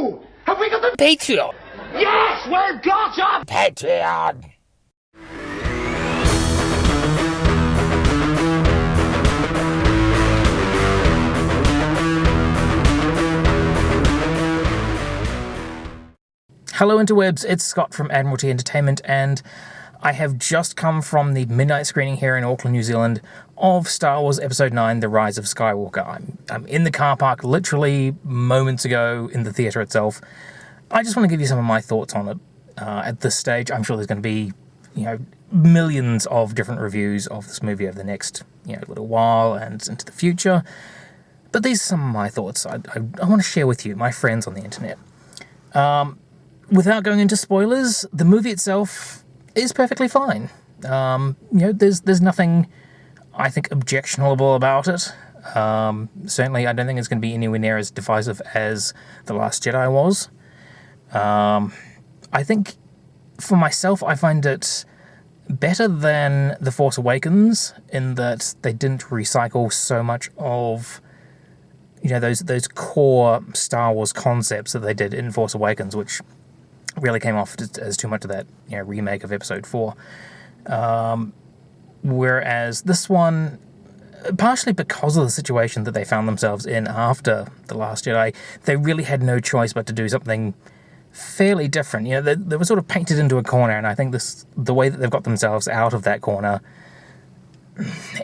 Ooh! Have we got the Patreon? Yes! We've got a Patreon! Hello interwebs, it's Scott from Admiralty Entertainment, and I have just come from the midnight screening here in Auckland, New Zealand of Star Wars Episode 9, The Rise of Skywalker. I'm in the car park literally moments ago in the theatre itself. I just want to give you some of my thoughts on it. At this stage, I'm sure there's going to be, millions of different reviews of this movie over the next, little while and into the future. But these are some of my thoughts I want to share with you, my friends on the internet. Without going into spoilers, the movie itself is perfectly fine. There's nothing, I think, objectionable about it. Certainly, I don't think it's going to be anywhere near as divisive as The Last Jedi was. I think, for myself, I find it better than The Force Awakens in that they didn't recycle so much of, those core Star Wars concepts that they did in Force Awakens, which really came off as too much of that remake of Episode 4. Whereas this one, partially because of the situation that they found themselves in after The Last Jedi, they really had no choice but to do something fairly different. They were sort of painted into a corner, and I think the way that they've got themselves out of that corner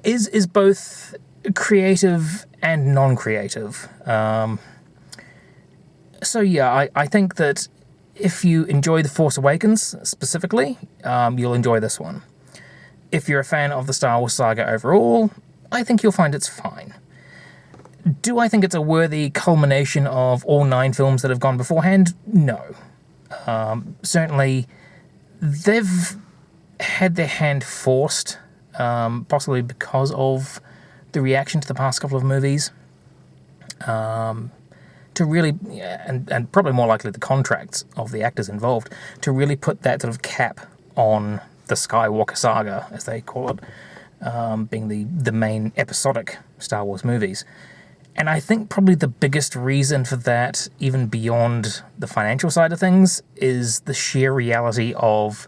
is both creative and non-creative. I think that if you enjoy The Force Awakens specifically, you'll enjoy this one. If you're a fan of the Star Wars Saga overall, I think you'll find it's fine. Do I think it's a worthy culmination of all 9 films that have gone beforehand? No. Certainly, they've had their hand forced, possibly because of the reaction to the past couple of movies, to really, and probably more likely the contracts of the actors involved, to really put that sort of cap on the Skywalker Saga, as they call it, being the main episodic Star Wars movies. And I think probably the biggest reason for that, even beyond the financial side of things, is the sheer reality of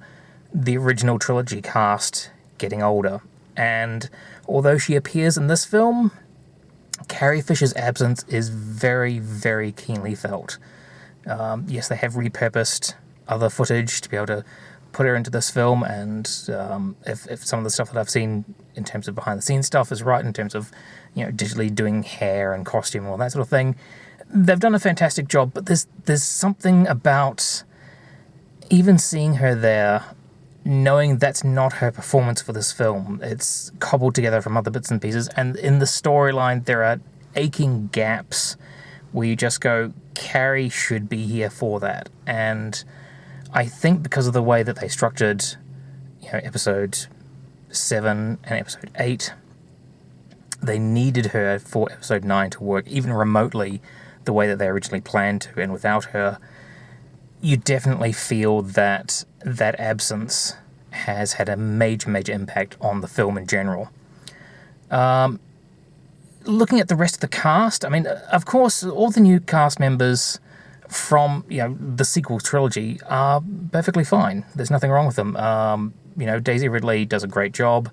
the original trilogy cast getting older. And although she appears in this film, Carrie Fisher's absence is very, very keenly felt. Yes, they have repurposed other footage to be able to put her into this film, and if some of the stuff that I've seen in terms of behind-the-scenes stuff is right, in terms of digitally doing hair and costume and all that sort of thing, they've done a fantastic job. But there's something about even seeing her there, knowing that's not her performance for this film. It's cobbled together from other bits and pieces, and in the storyline there are aching gaps where you just go, Carrie should be here for that. And I think because of the way that they structured Episode 7 and Episode 8, they needed her for Episode 9 to work even remotely the way that they originally planned to, and without her, you definitely feel that absence has had a major, major impact on the film in general. Looking at the rest of the cast, of course, all the new cast members from the sequel trilogy are perfectly fine. There's nothing wrong with them. Daisy Ridley does a great job.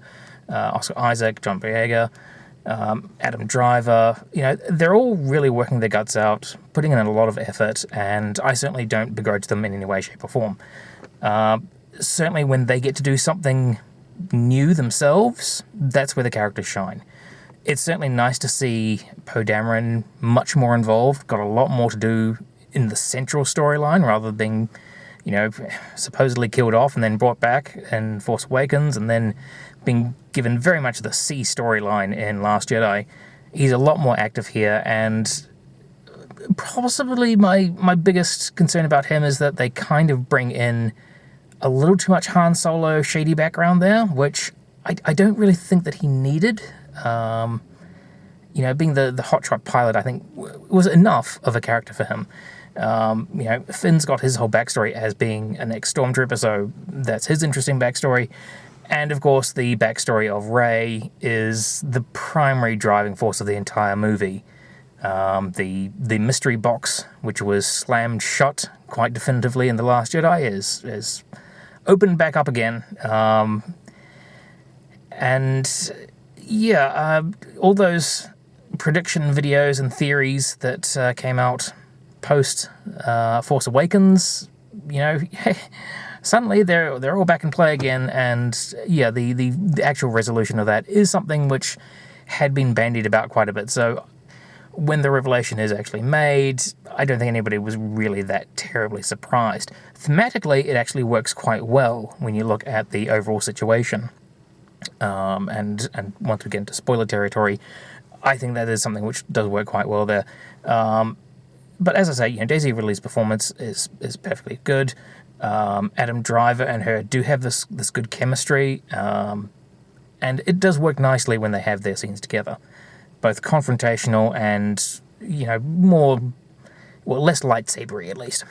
Oscar Isaac, John Boyega, Adam Driver, they're all really working their guts out, putting in a lot of effort, and I certainly don't begrudge them in any way, shape, or form. Certainly when they get to do something new themselves, that's where the characters shine. It's certainly nice to see Poe Dameron much more involved, got a lot more to do in the central storyline, rather than being, supposedly killed off and then brought back in Force Awakens, and then being given very much the C storyline in Last Jedi. He's a lot more active here, and possibly my biggest concern about him is that they kind of bring in a little too much Han Solo shady background there, which I don't really think that he needed. Being the hotshot pilot, I think, was enough of a character for him. Finn's got his whole backstory as being an ex-stormtrooper, so that's his interesting backstory. And, of course, the backstory of Rey is the primary driving force of the entire movie. The mystery box, which was slammed shut quite definitively in The Last Jedi, is opened back up again. And yeah, all those prediction videos and theories that came out post Force Awakens, suddenly they're all back in play again. And yeah, the actual resolution of that is something which had been bandied about quite a bit. So when the revelation is actually made, I don't think anybody was really that terribly surprised. Thematically, it actually works quite well when you look at the overall situation. And once we get into spoiler territory, I think that is something which does work quite well there. But as I say, Daisy Ridley's performance is perfectly good. Adam Driver and her do have this good chemistry, and it does work nicely when they have their scenes together, both confrontational and less lightsabery at least.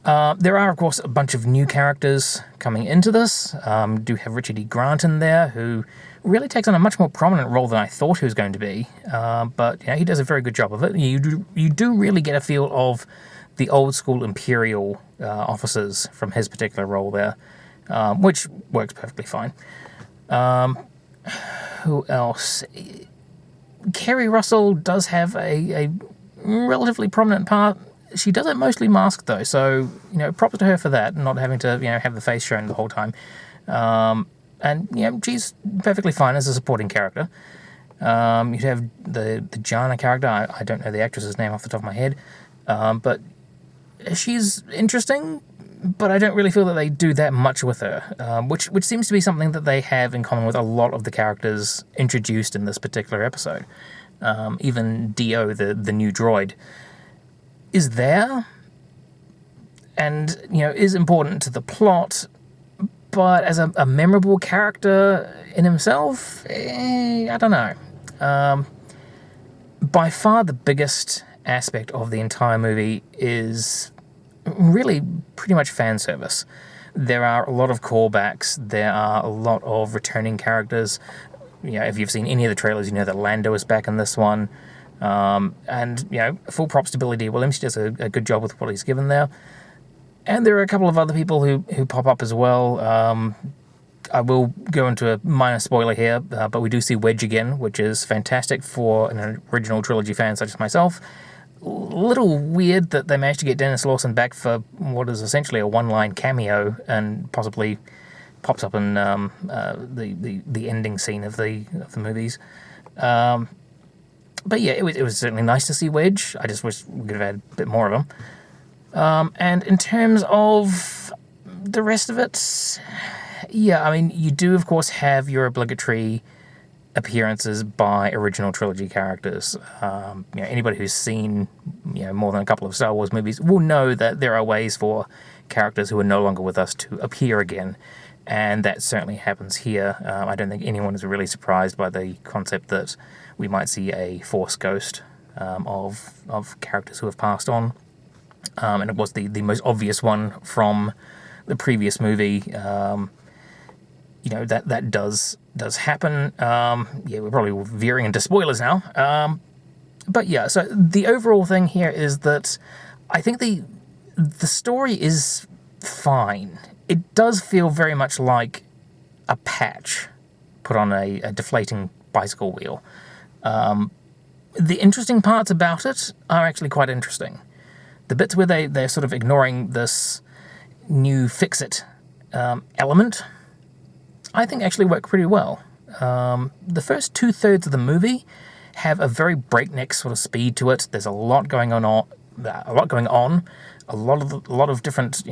There are, of course, a bunch of new characters coming into this. Do have Richard E. Grant in there, who really takes on a much more prominent role than I thought he was going to be. But he does a very good job of it. You do really get a feel of the old school Imperial officers from his particular role there, which works perfectly fine. Who else? Kerry Russell does have a relatively prominent part. She does it mostly masked though, so props to her for that, not having to have the face shown the whole time. And she's perfectly fine as a supporting character. You'd have the Jana character. I don't know the actress's name off the top of my head, but she's interesting. But I don't really feel that they do that much with her, which seems to be something that they have in common with a lot of the characters introduced in this particular episode. Even Dio, the new droid, is there and is important to the plot, but as a memorable character in himself, I don't know. By far the biggest aspect of the entire movie is really pretty much fan service. There are a lot of callbacks, there are a lot of returning characters. If you've seen any of the trailers, you know that Lando is back in this one. And full props to Billy D. Williams. He does a good job with what he's given there. And there are a couple of other people who pop up as well. I will go into a minor spoiler here, but we do see Wedge again, which is fantastic for an original trilogy fan such as myself. Little weird that they managed to get Dennis Lawson back for what is essentially a one-line cameo, and possibly pops up in the ending scene of the movies. But yeah, it was certainly nice to see Wedge. I just wish we could have had a bit more of him. And in terms of the rest of it, yeah, I mean, you do of course have your obligatory appearances by original trilogy characters. Anybody who's seen more than a couple of Star Wars movies will know that there are ways for characters who are no longer with us to appear again, and that certainly happens here. I don't think anyone is really surprised by the concept that we might see a Force ghost of characters who have passed on, and it was the most obvious one from the previous movie. That does happen. We're probably veering into spoilers now. But yeah, so the overall thing here is that I think the story is fine. It does feel very much like a patch put on a deflating bicycle wheel. The interesting parts about it are actually quite interesting. The bits where they're sort of ignoring this new fix-it element, I think actually work pretty well. The first 2/3 of the movie have a very breakneck sort of speed to it. There's a lot going on, a lot of different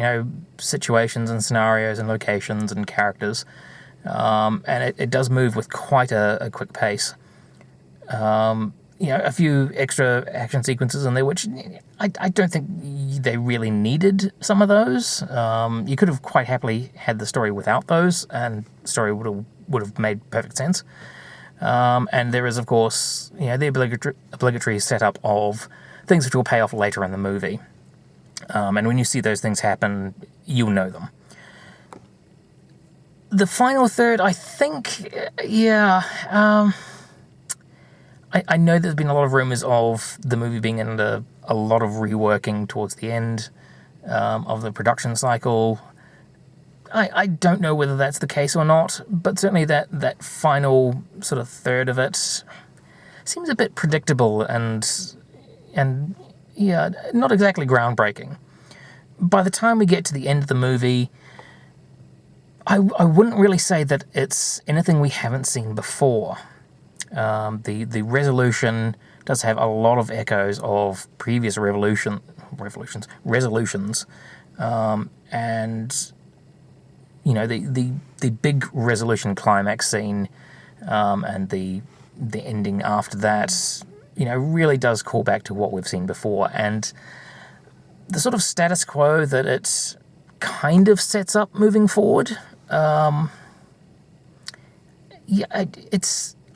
situations and scenarios and locations and characters, and it does move with quite a quick pace. A few extra action sequences in there, which I don't think they really needed some of those. You could have quite happily had the story without those, and the story would have made perfect sense. And there is, of course, the obligatory setup of things which will pay off later in the movie. And when you see those things happen, you'll know them. The final third, I think, I I know there's been a lot of rumours of the movie being under a lot of reworking towards the end of the production cycle. I don't know whether that's the case or not, but certainly that final sort of third of it seems a bit predictable and yeah, not exactly groundbreaking. By the time we get to the end of the movie, I wouldn't really say that it's anything we haven't seen before. The resolution does have a lot of echoes of previous resolutions, and you know the big resolution climax scene and the ending after that, you know, really does call back to what we've seen before, and the sort of status quo that it kind of sets up moving forward. I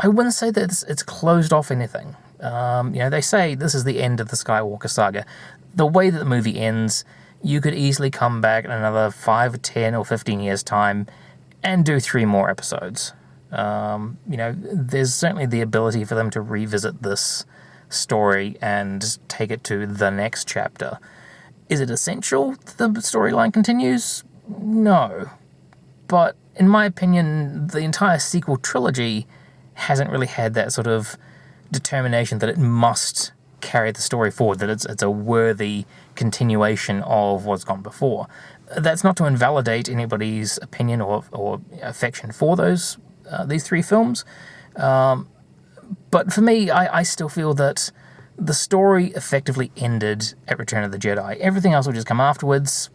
wouldn't say that it's closed off anything. You know, they say this is the end of the Skywalker Saga. The way that the movie ends, you could easily come back in another 5 or 10 or 15 years' time and do 3 more episodes. You know, there's certainly the ability for them to revisit this story and take it to the next chapter. Is it essential that the storyline continues? No. But in my opinion, the entire sequel trilogy hasn't really had that sort of determination that it must carry the story forward, that it's a worthy continuation of what's gone before. That's not to invalidate anybody's opinion or affection for these 3 films. But for me, I still feel that the story effectively ended at Return of the Jedi. Everything else will just come afterwards.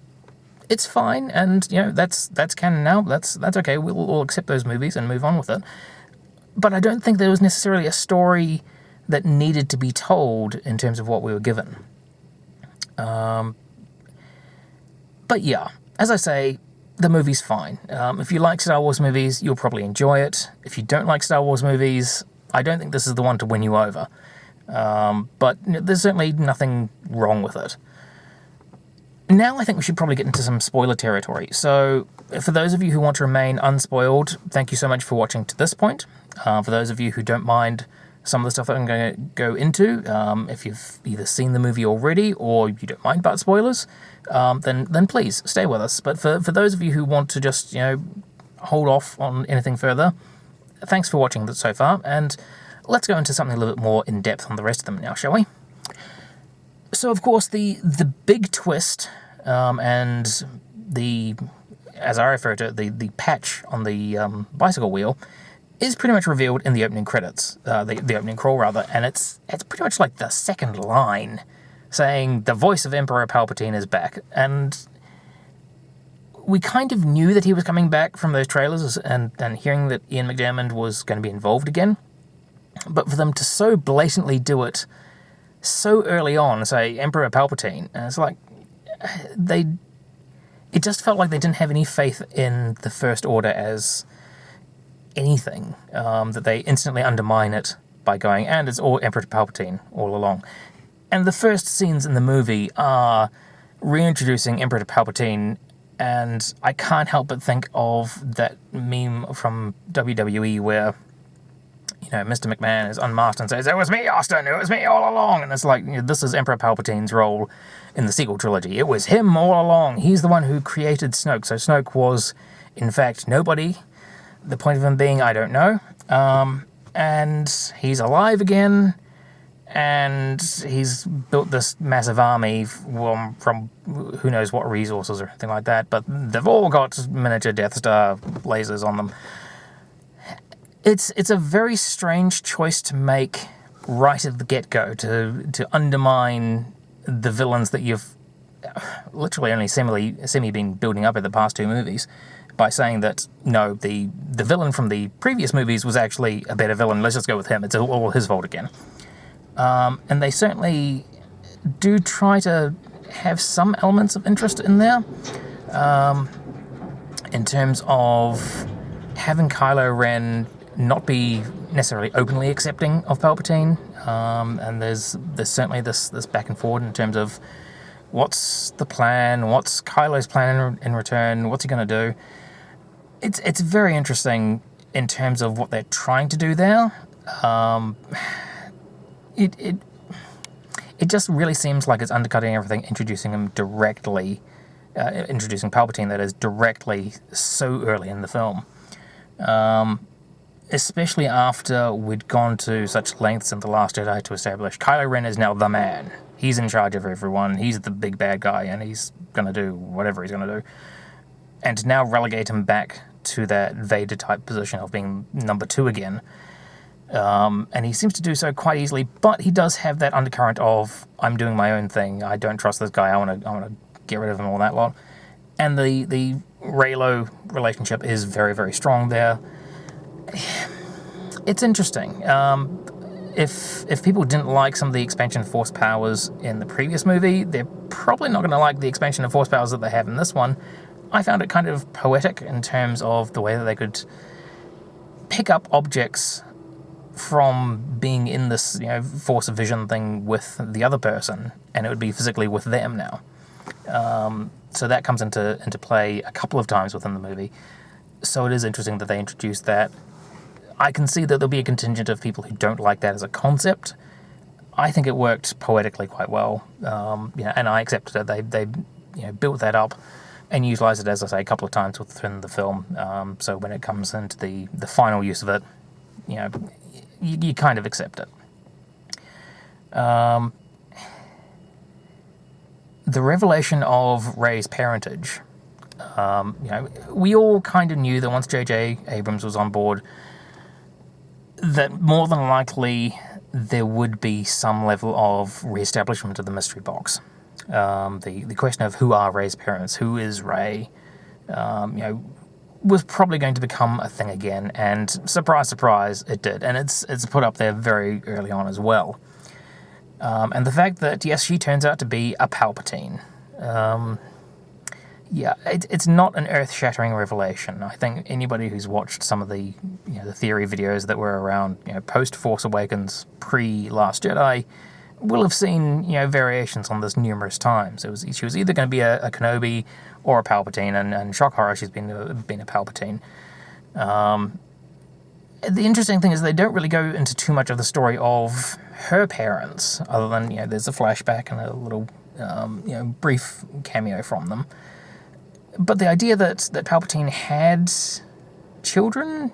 It's fine, and you know that's canon now. That's okay. We'll accept those movies and move on with it. But I don't think there was necessarily a story that needed to be told in terms of what we were given. But yeah, as I say, the movie's fine. If you like Star Wars movies, you'll probably enjoy it. If you don't like Star Wars movies, I don't think this is the one to win you over. But there's certainly nothing wrong with it. Now I think we should probably get into some spoiler territory. So for those of you who want to remain unspoiled, thank you so much for watching to this point. For those of you who don't mind some of the stuff that I'm going to go into, if you've either seen the movie already or you don't mind about spoilers, then please stay with us. But for those of you who want to just, you know, hold off on anything further, thanks for watching so far, and let's go into something a little bit more in depth on the rest of them now, shall we? So, of course, the big twist, and as I refer to it, the patch on the bicycle wheel, is pretty much revealed in the opening credits, the opening crawl rather, and it's pretty much like the second line, saying the voice of Emperor Palpatine is back, and we kind of knew that he was coming back from those trailers and hearing that Ian McDiarmid was going to be involved again, but for them to so blatantly do it so early on, say Emperor Palpatine, and it's like it just felt like they didn't have any faith in the First Order as anything, that they instantly undermine it by going, and it's all Emperor Palpatine all along. And the first scenes in the movie are reintroducing Emperor Palpatine, and I can't help but think of that meme from WWE where, you know, Mr. McMahon is unmasked and says, "It was me, Austin, it was me all along." And it's like, you know, this is Emperor Palpatine's role in the sequel trilogy. It was him all along. He's the one who created Snoke. So Snoke was, in fact, nobody. The point of him being, I don't know. And he's alive again. And he's built this massive army from who knows what resources or anything like that. But they've all got miniature Death Star lasers on them. It's a very strange choice to make right at the get-go, to undermine the villains that you've literally only semi been building up in the past 2 movies by saying that, no, the villain from the previous movies was actually a better villain, let's just go with him, it's all his fault again. And they certainly do try to have some elements of interest in there, in terms of having Kylo Ren not be necessarily openly accepting of Palpatine, and there's certainly this back and forward in terms of what's the plan, what's Kylo's plan in return, what's he going to do. It's very interesting in terms of what they're trying to do there. it just really seems like it's undercutting everything, introducing him directly, introducing Palpatine, that is, directly so early in the film. Especially after we'd gone to such lengths in The Last Jedi to establish Kylo Ren is now the man. He's in charge of everyone. He's the big bad guy, and he's going to do whatever he's going to do. And to now relegate him back to that Vader-type position of being number 2 again. And he seems to do so quite easily, but he does have that undercurrent of, I'm doing my own thing. I don't trust this guy. I want to get rid of him, all that lot. And the Reylo relationship is very, very strong there. It's interesting. If people didn't like some of the expansion of Force powers in the previous movie, they're probably not going to like the expansion of Force powers that they have in this one. I found it kind of poetic in terms of the way that they could pick up objects from being in this, Force of Vision thing with the other person, and it would be physically with them now. So that comes into play a couple of times within the movie. So it is interesting that they introduced that. I can see that there'll be a contingent of people who don't like that as a concept. I think it worked poetically quite well, and I accepted it. They built that up and utilized it, as I say, a couple of times within the film. So when it comes into the final use of it, you kind of accept it. The revelation of Rey's parentage. We all kind of knew that once J.J. Abrams was on board, that more than likely there would be some level of re-establishment of the mystery box. The question of who are Rey's parents, who is Rey, was probably going to become a thing again, and surprise, surprise, it did. And it's put up there very early on as well. And the fact that, yes, she turns out to be a Palpatine. It's not an earth-shattering revelation. I think anybody who's watched some of the the theory videos that were around post-Force Awakens, pre-Last Jedi, will have seen variations on this numerous times. She was either going to be a Kenobi or a Palpatine, and shock horror, she's been a Palpatine. The interesting thing is they don't really go into too much of the story of her parents, other than there's a flashback and a little brief cameo from them. But the idea that Palpatine had children,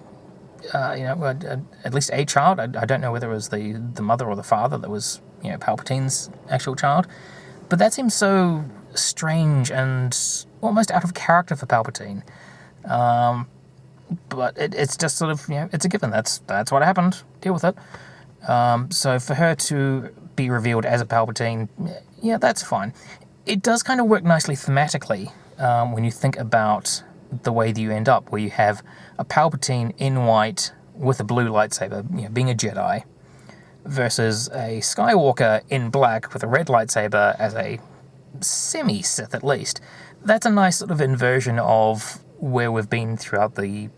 at least a child, I don't know whether it was the mother or the father that was Palpatine's actual child, but that seems so strange and almost out of character for Palpatine. But it's just sort of it's a given. That's what happened. Deal with it. So for her to be revealed as a Palpatine, that's fine. It does kind of work nicely thematically when you think about the way that you end up, where you have a Palpatine in white with a blue lightsaber, being a Jedi, versus a Skywalker in black with a red lightsaber as a semi-Sith at least. That's a nice sort of inversion of where we've been throughout the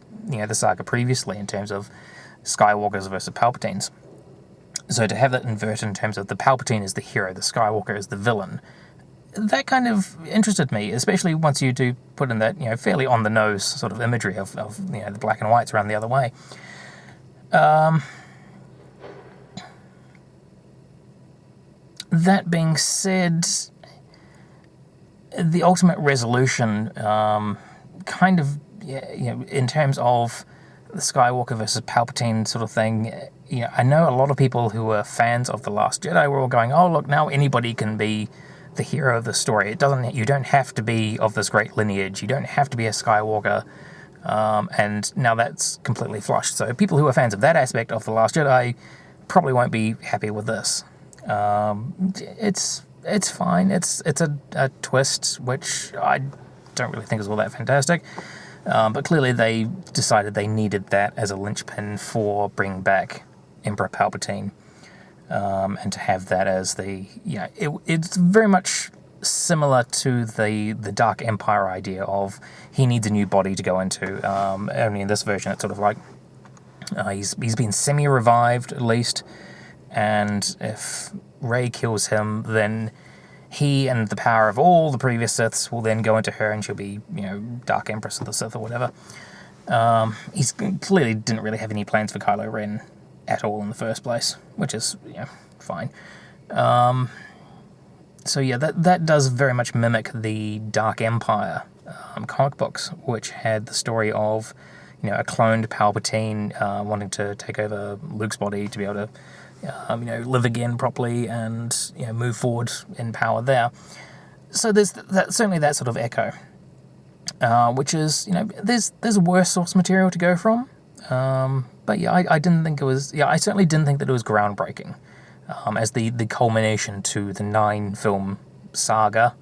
saga previously in terms of Skywalkers versus Palpatines. So to have that inverted in terms of the Palpatine is the hero, the Skywalker is the villain, that kind of interested me, especially once you do put in that fairly on the nose sort of imagery of the black and whites around the other way. That being said, the ultimate resolution, kind of in terms of the Skywalker versus Palpatine sort of thing, I know a lot of people who are fans of The Last Jedi were all going, oh look, now anybody can be the hero of the story. You don't have to be of this great lineage. You don't have to be a Skywalker. And now that's completely flushed. So people who are fans of that aspect of The Last Jedi probably won't be happy with this. It's fine. It's a twist, which I don't really think is all that fantastic. But clearly they decided they needed that as a linchpin for bringing back Emperor Palpatine. And to have that as it's very much similar to the Dark Empire idea of he needs a new body to go into. Only in this version, it's sort of like he's been semi-revived at least, and if Rey kills him, then he and the power of all the previous Siths will then go into her, and she'll be Dark Empress of the Sith or whatever. He's clearly didn't really have any plans for Kylo Ren at all in the first place, which is fine. So yeah, that does very much mimic the Dark Empire comic books, which had the story of, a cloned Palpatine wanting to take over Luke's body to be able to, live again properly and move forward in power there. So there's certainly that sort of echo, which is there's worse source material to go from, but yeah, I didn't think it was. Yeah, I certainly didn't think that it was groundbreaking. As the culmination to the 9-film saga,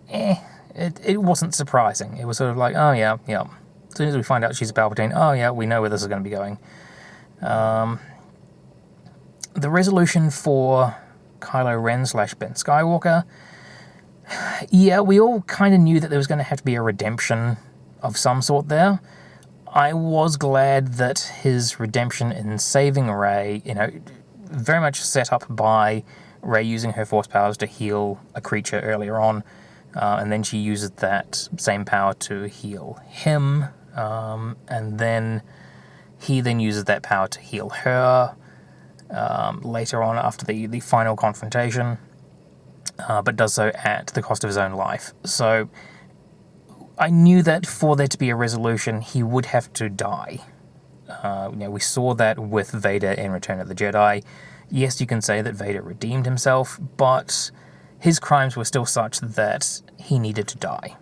it wasn't surprising. It was sort of like, oh yeah. As soon as we find out she's a Palpatine, oh yeah, we know where this is going to be going. The resolution for Kylo Ren / Ben Skywalker, yeah, we all kind of knew that there was going to have to be a redemption of some sort there. I was glad that his redemption in saving Rey, very much set up by Rey using her Force powers to heal a creature earlier on, and then she uses that same power to heal him, and then he then uses that power to heal her later on after the final confrontation, but does so at the cost of his own life. So I knew that for there to be a resolution, he would have to die. We saw that with Vader in Return of the Jedi. Yes, you can say that Vader redeemed himself, but his crimes were still such that he needed to die.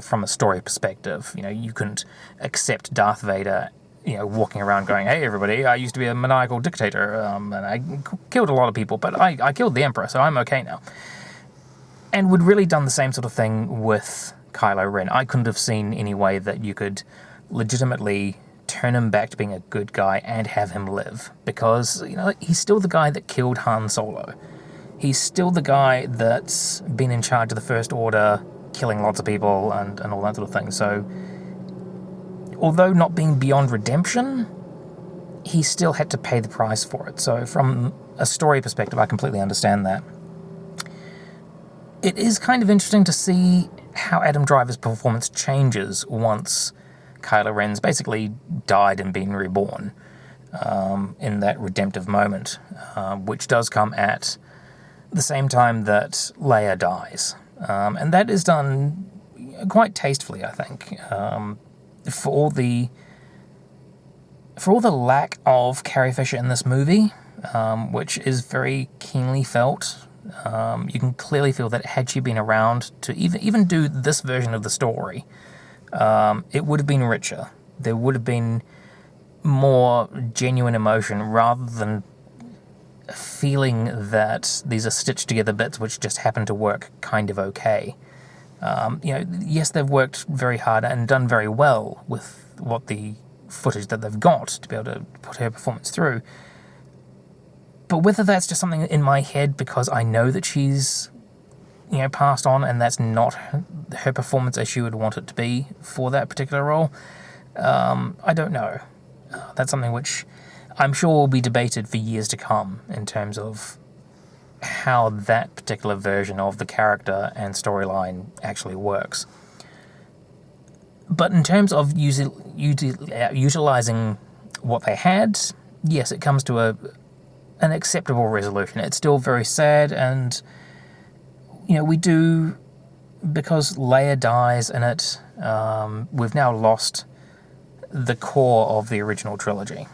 From a story perspective, you couldn't accept Darth Vader, walking around going, "Hey, everybody, I used to be a maniacal dictator, and I killed a lot of people, but I killed the Emperor, so I'm okay now." And would really done the same sort of thing with Kylo Ren. I couldn't have seen any way that you could legitimately turn him back to being a good guy and have him live, because he's still the guy that killed Han Solo. He's still the guy that's been in charge of the First Order, killing lots of people and all that sort of thing. So although not being beyond redemption, he still had to pay the price for it. So from a story perspective, I completely understand that. It is kind of interesting to see how Adam Driver's performance changes once Kylo Ren's basically died and been reborn, in that redemptive moment, which does come at the same time that Leia dies. And that is done quite tastefully, I think. For all the lack of Carrie Fisher in this movie, which is very keenly felt, you can clearly feel that had she been around to even do this version of the story, it would have been richer. There would have been more genuine emotion rather than feeling that these are stitched together bits which just happen to work kind of okay. Yes, they've worked very hard and done very well with what the footage that they've got to be able to put her performance through. But whether that's just something in my head because I know that she's passed on and that's not her performance as she would want it to be for that particular role, I don't know. That's something which I'm sure will be debated for years to come in terms of how that particular version of the character and storyline actually works. But in terms of utilizing what they had, yes, it comes to an acceptable resolution. It's still very sad, and we do, because Leia dies in it, we've now lost the core of the original trilogy,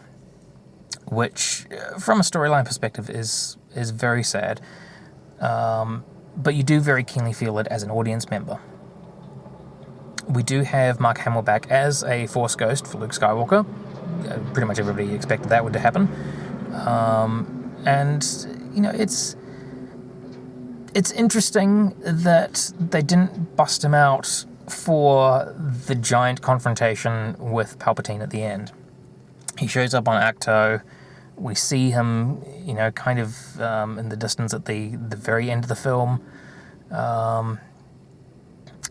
which, from a storyline perspective, is very sad. But you do very keenly feel it as an audience member. We do have Mark Hamill back as a Force ghost for Luke Skywalker. Pretty much everybody expected that would happen. And it's interesting that they didn't bust him out for the giant confrontation with Palpatine at the end. He shows up on Acto. We see him, kind of in the distance at the very end of the film.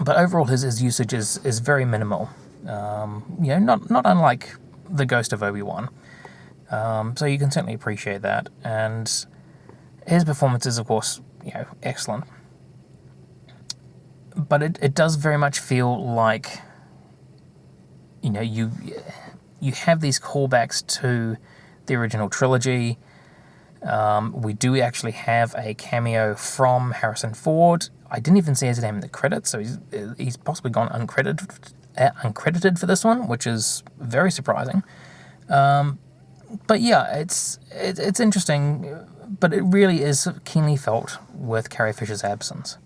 But overall, his usage is very minimal. Not unlike the Ghost of Obi-Wan. So you can certainly appreciate that. And his performance is, of course, excellent. But it does very much feel like, you have these callbacks to the original trilogy. We do actually have a cameo from Harrison Ford. I didn't even see his name in the credits, so he's possibly gone uncredited for this one, which is very surprising. But yeah, it's interesting, but it really is keenly felt with Carrie Fisher's absence.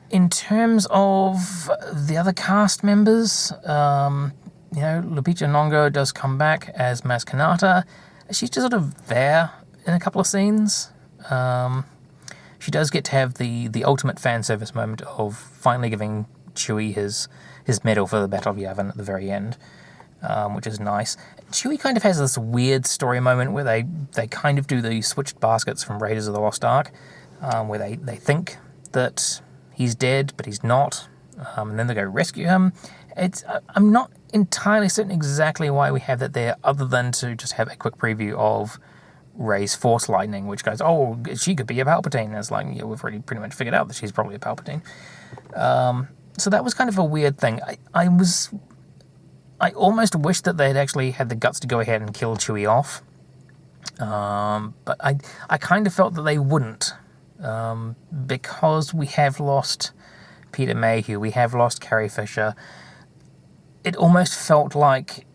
In terms of the other cast members, Lupita Nyong'o does come back as Maz Kanata. She's just sort of there in a couple of scenes. She does get to have the ultimate fan service moment of finally giving Chewie his medal for the Battle of Yavin at the very end, which is nice. Chewie kind of has this weird story moment where they kind of do the switched baskets from Raiders of the Lost Ark, where they think that he's dead, but he's not, and then they go rescue him. I'm not entirely certain exactly why we have that there, other than to just have a quick preview of Rey's Force Lightning, which goes, oh, she could be a Palpatine. And it's like, yeah, we've already pretty much figured out that she's probably a Palpatine. So that was kind of a weird thing. I almost wish that they'd actually had the guts to go ahead and kill Chewie off. But I kind of felt that they wouldn't. Because we have lost Peter Mayhew, we have lost Carrie Fisher. It almost felt like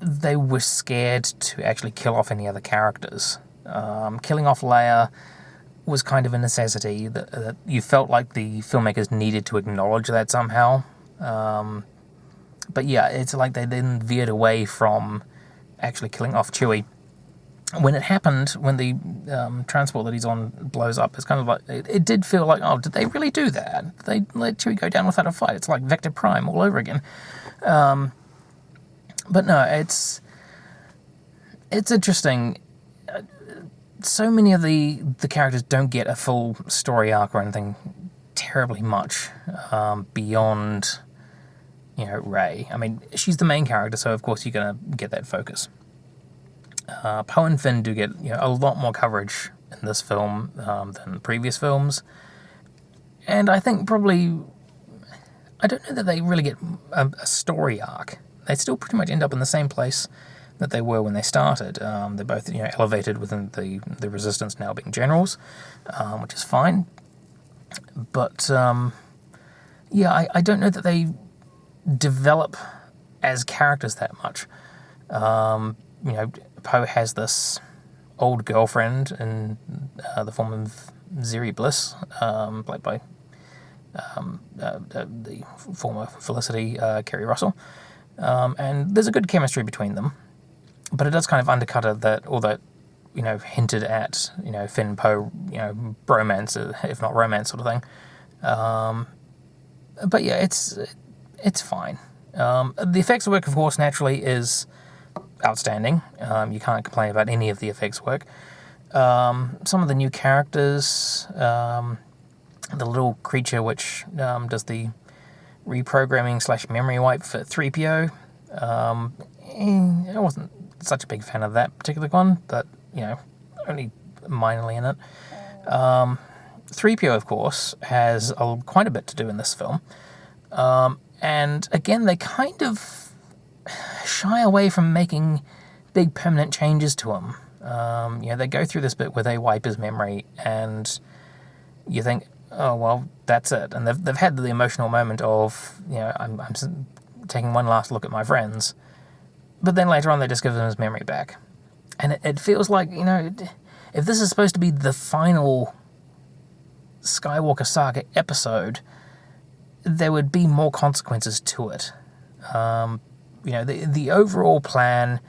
they were scared to actually kill off any other characters. Killing off Leia was kind of a necessity that you felt like the filmmakers needed to acknowledge that somehow. But yeah, it's like they then veered away from actually killing off Chewie. When it happened, when the transport that he's on blows up, it's kind of like, it did feel like, oh, did they really do that? Did they let Chewie go down without a fight? It's like Vector Prime all over again. But no, it's interesting. So many of the characters don't get a full story arc or anything terribly much beyond, Rey. I mean, she's the main character, so of course you're going to get that focus. Poe and Finn do get a lot more coverage in this film than previous films, and I think probably, I don't know that they really get a story arc. They still pretty much end up in the same place that they were when they started. They're both elevated within the Resistance, now being generals, which is fine. But I don't know that they develop as characters that much. Poe has this old girlfriend in the form of Ziri Bliss, played by the former Felicity Kerry Russell, and there's a good chemistry between them, but it does kind of undercut it that all that hinted at Finn Poe bromance, if not romance, sort of thing. But yeah, it's fine. The effects work, of course, naturally is outstanding. You can't complain about any of the effects work. Some of the new characters, the little creature which does the reprogramming / memory wipe for 3PO, I wasn't such a big fan of that particular one, but only minorly in it. 3PO, of course, has quite a bit to do in this film, and again they kind of shy away from making big permanent changes to him. They go through this bit where they wipe his memory, and you think, oh well, that's it. And they've had the emotional moment of I'm taking one last look at my friends, but then later on they just give him his memory back, and it feels like if this is supposed to be the final Skywalker Saga episode, there would be more consequences to it. The overall plan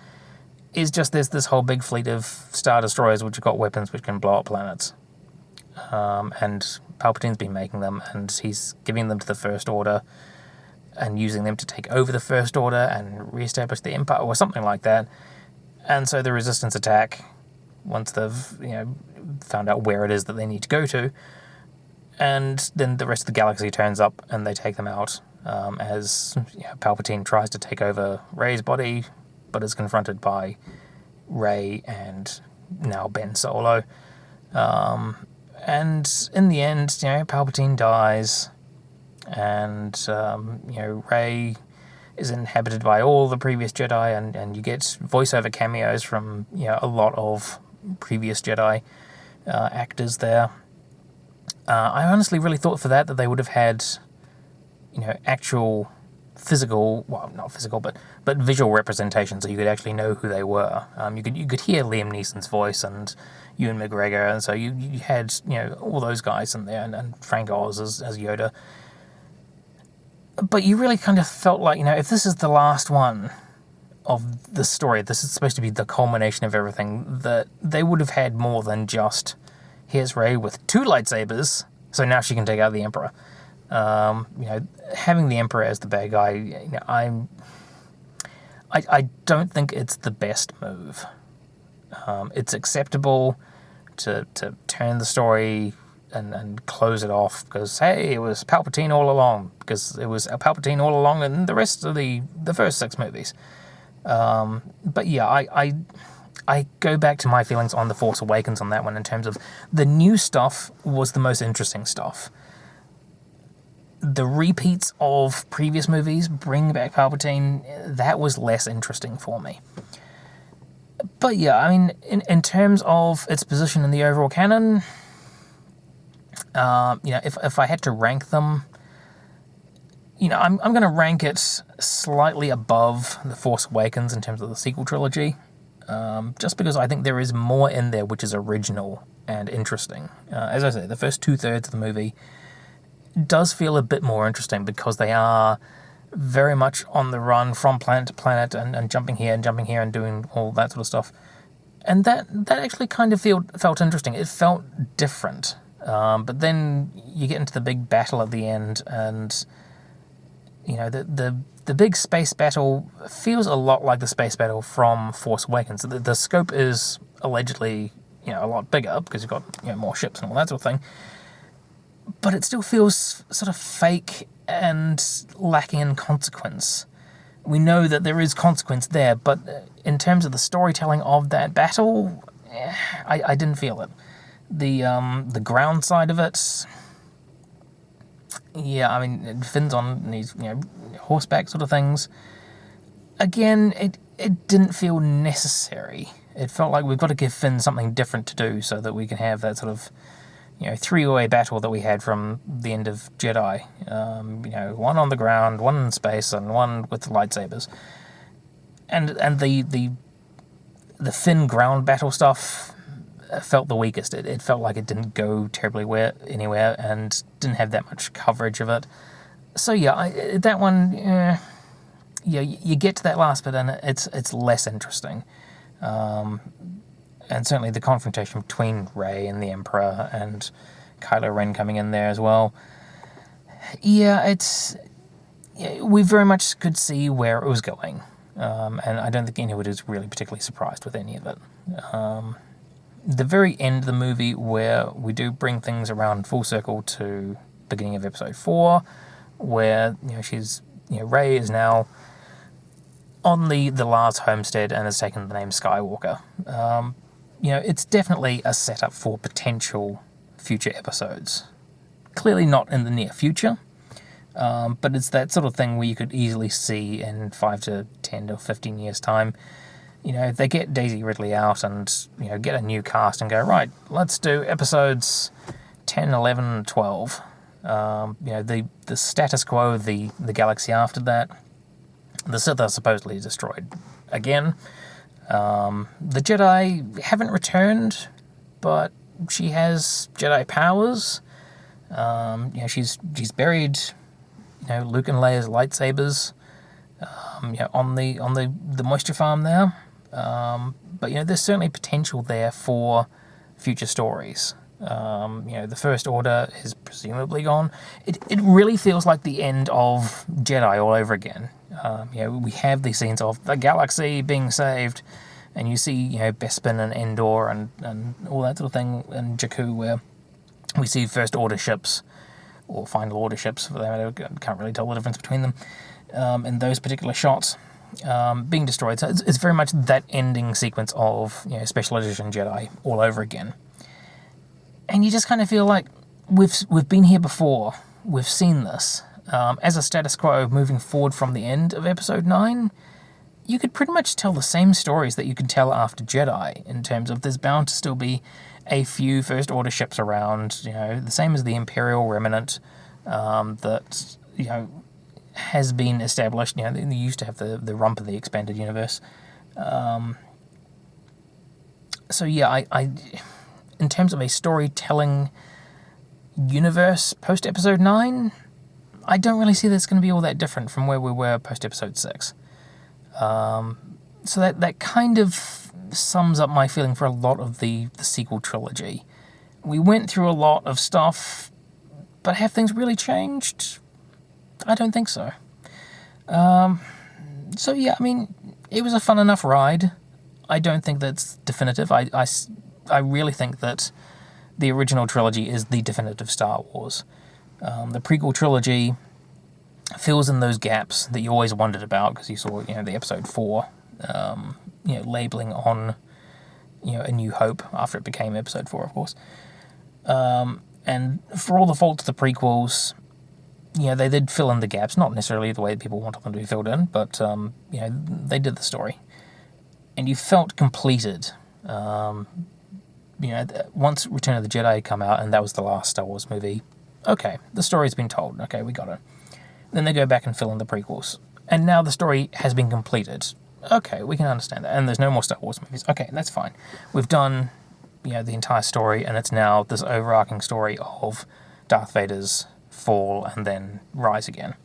is just there's this whole big fleet of Star Destroyers which have got weapons which can blow up planets. And Palpatine's been making them, and he's giving them to the First Order and using them to take over the First Order and reestablish the Empire or something like that. And so the Resistance attack once they've found out where it is that they need to go to. And then the rest of the galaxy turns up and they take them out. As Palpatine tries to take over Rey's body, but is confronted by Rey and now Ben Solo. And in the end, Palpatine dies, and Rey is inhabited by all the previous Jedi, and you get voiceover cameos from a lot of previous Jedi actors there. I honestly really thought for that they would have had actual physical, well, not physical, but visual representation, so you could actually know who they were. You could hear Liam Neeson's voice and Ewan McGregor, and so you had all those guys in there, and Frank Oz as Yoda. But you really kind of felt like if this is the last one of the story, this is supposed to be the culmination of everything, that they would have had more than just here's Rey with 2 lightsabers, so now she can take out the Emperor. Having the Emperor as the bad guy, I don't think it's the best move. It's acceptable to turn the story and close it off because, hey, it was Palpatine all along, because it was Palpatine all along in the rest of the first 6 movies. But yeah, I go back to my feelings on The Force Awakens on that one in terms of the new stuff was the most interesting stuff. The repeats of previous movies, bring back Palpatine, that was less interesting for me. But yeah, I mean, in terms of its position in the overall canon, if I had to rank them, I'm going to rank it slightly above The Force Awakens in terms of the sequel trilogy, just because I think there is more in there which is original and interesting. As I say, the first 2/3 of the movie does feel a bit more interesting because they are very much on the run from planet to planet and jumping here and doing all that sort of stuff. And that actually kind of felt interesting. It felt different. But then you get into the big battle at the end, and the big space battle feels a lot like the space battle from Force Awakens. The scope is allegedly a lot bigger because you've got more ships and all that sort of thing. But it still feels sort of fake and lacking in consequence. We know that there is consequence there, but in terms of the storytelling of that battle, I didn't feel it. The ground side of it, yeah, I mean, Finn's on these horseback sort of things. Again, it didn't feel necessary. It felt like we've got to give Finn something different to do so that we can have that sort of 3-way battle that we had from the end of Jedi. One on the ground, one in space, and one with lightsabers. And the Finn ground battle stuff felt the weakest. It felt like it didn't go terribly anywhere and didn't have that much coverage of it. So yeah, that one, you get to that last bit and it's less interesting. And certainly the confrontation between Rey and the Emperor and Kylo Ren coming in there as well. Yeah, we very much could see where it was going. And I don't think anybody was really particularly surprised with any of it. The very end of the movie, where we do bring things around full circle to beginning of episode 4, where Rey is now on the Lars homestead and has taken the name Skywalker. It's definitely a setup for potential future episodes. Clearly not in the near future, but it's that sort of thing where you could easily see in 5 to 10 to 15 years' time. They get Daisy Ridley out and get a new cast and go, right, let's do episodes 10, 11, and 12. The status quo, the galaxy after that. The Sith are supposedly destroyed again. The Jedi haven't returned, but she has Jedi powers. She's buried, Luke and Leia's lightsabers, on the moisture farm there. But there's certainly potential there for future stories. The First Order is presumably gone. It really feels like the end of Jedi all over again. We have these scenes of the galaxy being saved, and you see, Bespin and Endor and all that sort of thing, and Jakku, where we see First Order ships, or Final Order ships, for that matter. Can't really tell the difference between them in those particular shots, being destroyed. So it's very much that ending sequence of Special Edition Jedi all over again. And you just kind of feel like we've been here before. We've seen this. as a status quo moving forward from the end of Episode 9, you could pretty much tell the same stories that you could tell after Jedi, in terms of there's bound to still be a few First Order ships around, the same as the Imperial Remnant that, has been established. They used to have the rump of the expanded universe. So yeah, I in terms of a storytelling universe post-Episode 9, I don't really see that it's going to be all that different from where we were post-Episode 6. So that kind of sums up my feeling for a lot of the sequel trilogy. We went through a lot of stuff, but have things really changed? I don't think so. So yeah, I mean, it was a fun enough ride. I don't think that's definitive. I really think that the original trilogy is the definitive Star Wars. The prequel trilogy fills in those gaps that you always wondered about, because you saw, the Episode 4, labeling on, A New Hope after it became Episode 4, of course. And for all the faults of the prequels, they did fill in the gaps, not necessarily the way that people wanted them to be filled in, but, they did the story. And you felt completed. Once Return of the Jedi had come out, and that was the last Star Wars movie, okay, the story's been told, okay, we got it. Then they go back and fill in the prequels. And now the story has been completed. Okay, we can understand that. And there's no more Star Wars movies. Okay, that's fine. We've done, the entire story, and it's now this overarching story of Darth Vader's fall and then rise again.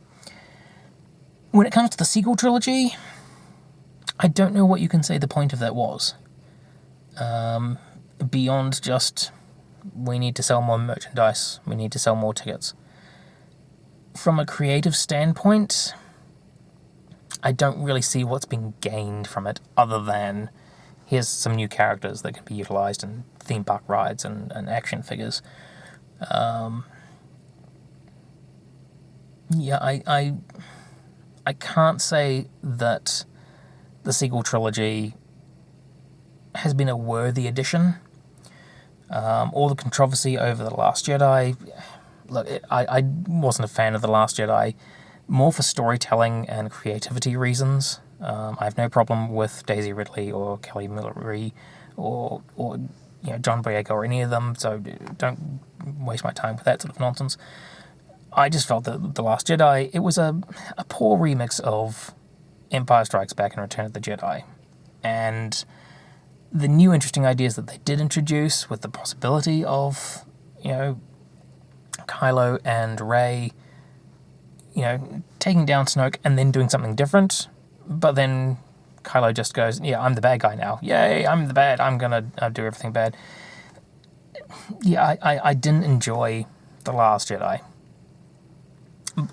When it comes to the sequel trilogy, I don't know what you can say the point of that was. Beyond just, we need to sell more merchandise, we need to sell more tickets. From a creative standpoint, I don't really see what's been gained from it, other than here's some new characters that can be utilised in theme park rides and action figures. I can't say that the sequel trilogy has been a worthy addition. All the controversy over The Last Jedi, look, I wasn't a fan of The Last Jedi, more for storytelling and creativity reasons. I have no problem with Daisy Ridley or Kelly Millery or John Boyega or any of them, so don't waste my time with that sort of nonsense. I just felt that The Last Jedi, it was a poor remix of Empire Strikes Back and Return of the Jedi. And the new interesting ideas that they did introduce, with the possibility of, Kylo and Rey, taking down Snoke and then doing something different, but then Kylo just goes, yeah, I'm the bad guy now. Yay, I'm the bad. I'm going to do everything bad. Yeah, I didn't enjoy The Last Jedi.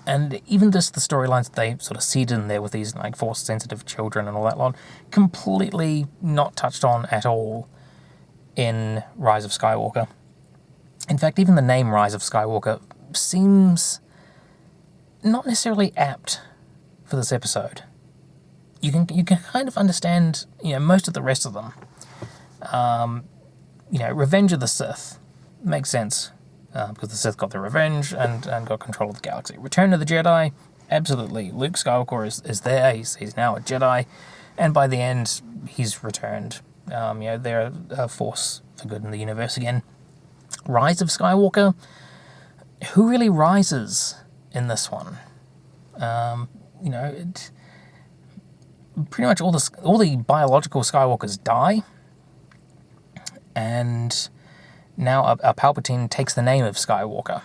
And even just the storylines that they sort of seeded in there with these force-sensitive children and all that lot, completely not touched on at all in Rise of Skywalker. In fact, even the name Rise of Skywalker seems not necessarily apt for this episode. You can kind of understand, most of the rest of them. Revenge of the Sith makes sense. Because the Sith got their revenge and got control of the galaxy. Return of the Jedi, absolutely. Luke Skywalker is there. He's now a Jedi, and by the end, he's returned. They're a force for good in the universe again. Rise of Skywalker, who really rises in this one? Pretty much all the biological Skywalkers die, and now a Palpatine takes the name of Skywalker,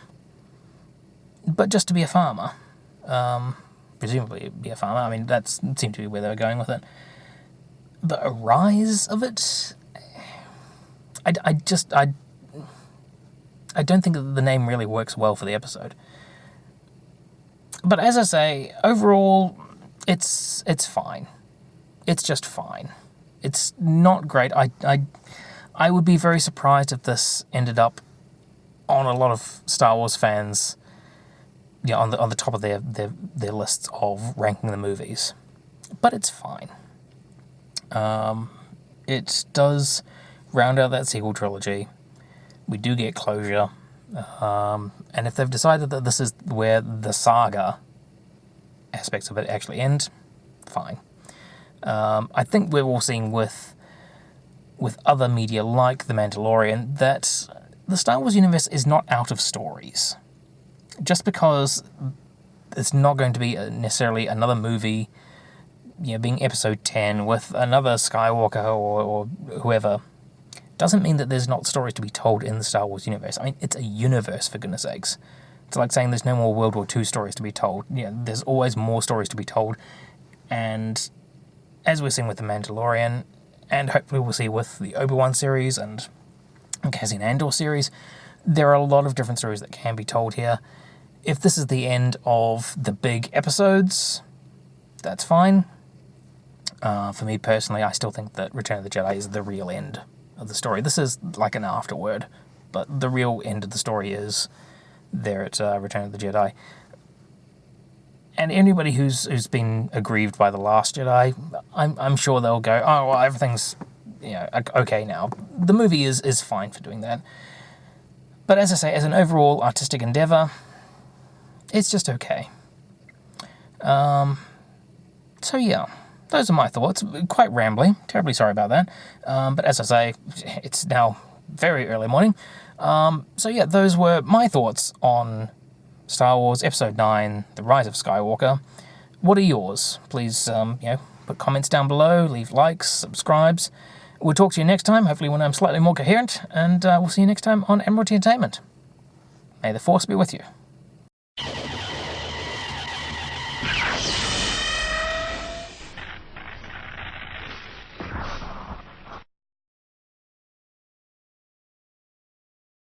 but just to be a farmer. Presumably be a farmer. I mean, that seemed to be where they were going with it. But a rise of it, I don't think that the name really works well for the episode. But as I say, overall, it's fine. It's just fine. It's not great. I would be very surprised if this ended up on a lot of Star Wars fans, on the top of their lists of ranking the movies. But it's fine. It does round out that sequel trilogy. We do get closure. And if they've decided that this is where the saga aspects of it actually end, fine. I think we're all seeing with other media like The Mandalorian that the Star Wars universe is not out of stories. Just because it's not going to be necessarily another movie, being episode 10 with another Skywalker or whoever, doesn't mean that there's not stories to be told in the Star Wars universe. I mean, it's a universe, for goodness sakes. It's like saying there's no more World War II stories to be told. There's always more stories to be told. And as we're seeing with The Mandalorian, and hopefully we'll see with the Obi-Wan series and Cassian Andor series, there are a lot of different stories that can be told here. If this is the end of the big episodes, that's fine. For me personally, I still think that Return of the Jedi is the real end of the story. This is like an afterword, but the real end of the story is there at Return of the Jedi. And anybody who's been aggrieved by The Last Jedi, I'm sure they'll go, oh, well, everything's okay now. The movie is fine for doing that. But as I say, as an overall artistic endeavour, it's just okay. So yeah, those are my thoughts. Quite rambling. Terribly sorry about that. But as I say, it's now very early morning. So yeah, those were my thoughts on Star Wars Episode 9, The Rise of Skywalker. What are yours? Please, put comments down below, leave likes, subscribes. We'll talk to you next time, hopefully when I'm slightly more coherent, and we'll see you next time on Admiralty Entertainment. May the Force be with you.